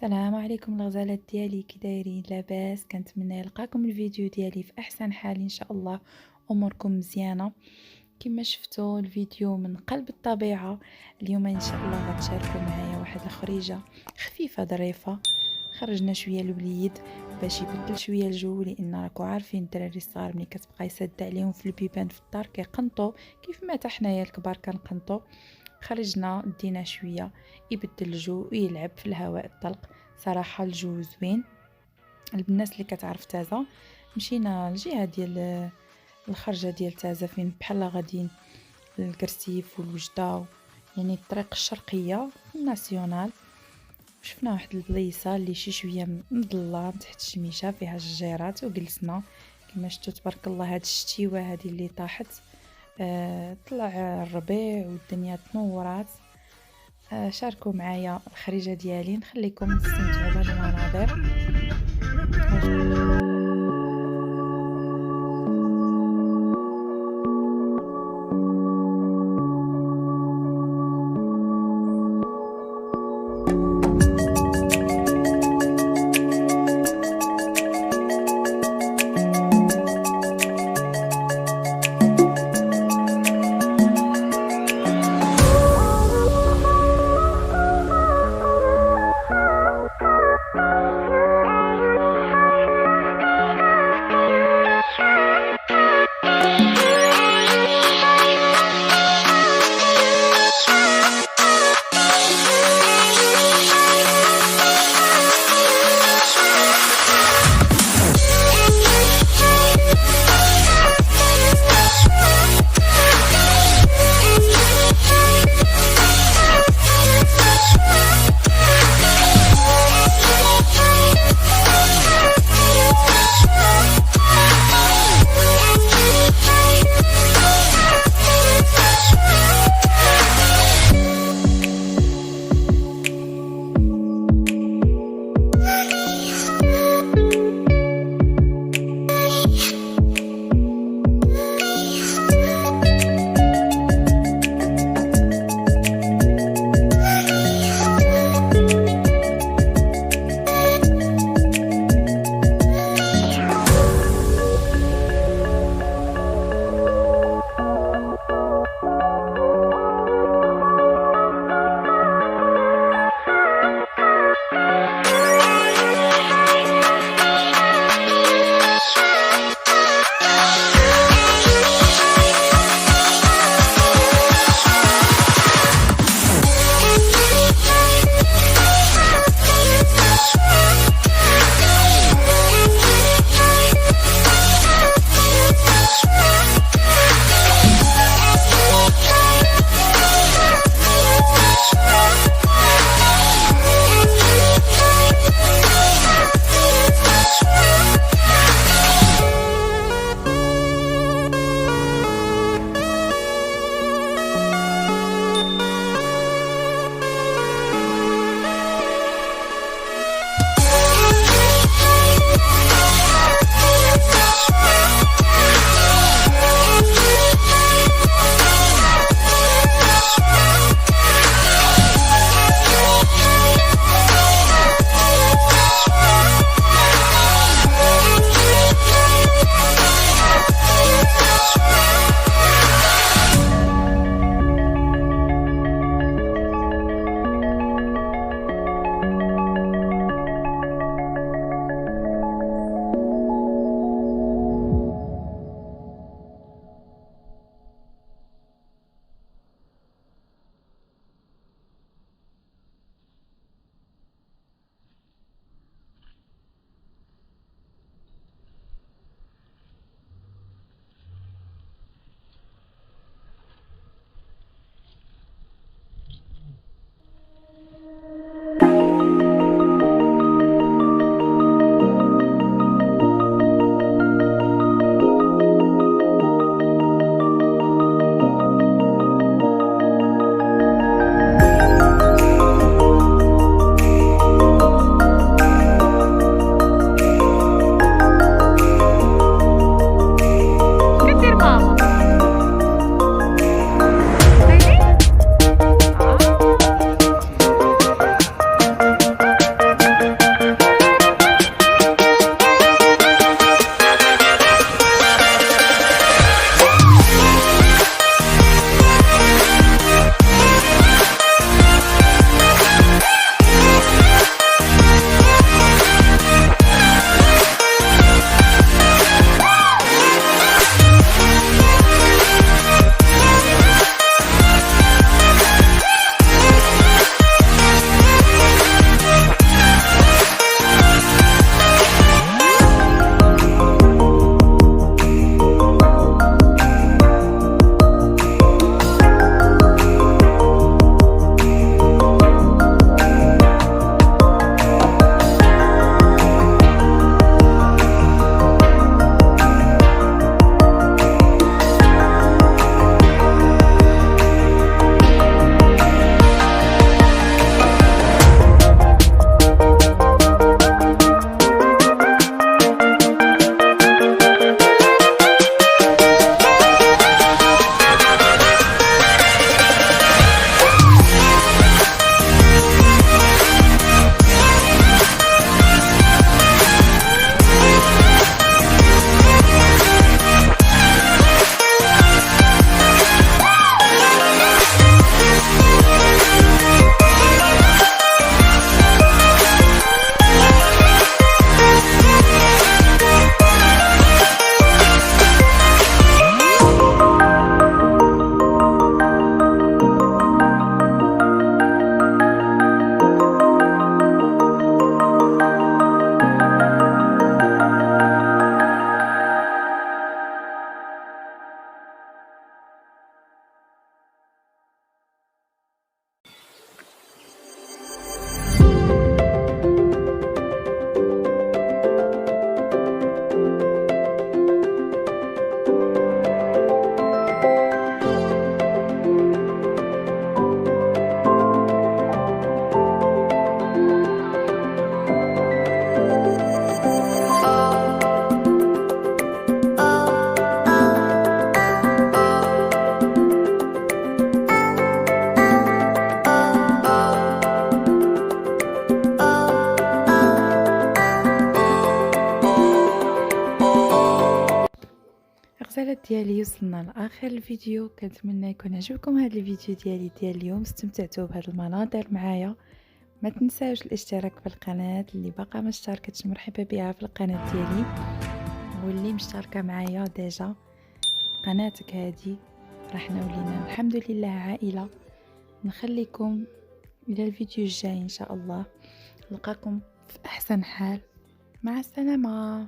السلام عليكم الغزالات ديالي، كي دايرين؟ لاباس؟ كنتمنى يلقاكم الفيديو ديالي في احسن حال ان شاء الله. اموركم مزيانه كما شفتوا الفيديو من قلب الطبيعه. اليوم ان شاء الله غتشاركوا معايا واحد الخريجه خفيفه ظريفه. خرجنا شويه الوليد باش يبدل شويه الجو، لان راكو عارفين الدراري الصغار ملي كتبقى يسد عليهم في البيبان في الدار كيقنطوا كيف ما حتى حنايا الكبار كنقنطوا. خرجنا دينا شويه يبدل الجو ويلعب في الهواء الطلق. صراحه الجو زوين. الناس اللي كتعرف تازا مشينا الجهه ديال الخرجه ديال تازا فين بحال غاديين للكرسيف والوجده، يعني الطريق الشرقيه في الناسيونال. شفنا واحد البليصه اللي شي شويه مظلة تحت الشميشه فيها الشجيرات وجلسنا. كما شفتوا تبارك الله هاد الشتيوه هذه اللي طاحت، طلع الربيع والدنيا تنورات. شاركوا معايا الخريجة ديالي، نخليكم تستمتعوا بالمناظر. ديالي وصلنا لاخر الفيديو. كنتمنى يكون عجبكم هذا الفيديو ديال اليوم، استمتعتوا بهذه المناظر معايا. ما تنساوش الاشتراك في القناه، اللي باقا ما اشتركتش مرحبا بها في القناه ديالي، واللي مشتركه معايا ديجا قناتك هذه راح نولينا الحمد لله عائله. نخليكم الى الفيديو الجاي ان شاء الله، نلقاكم في احسن حال. مع السلامه.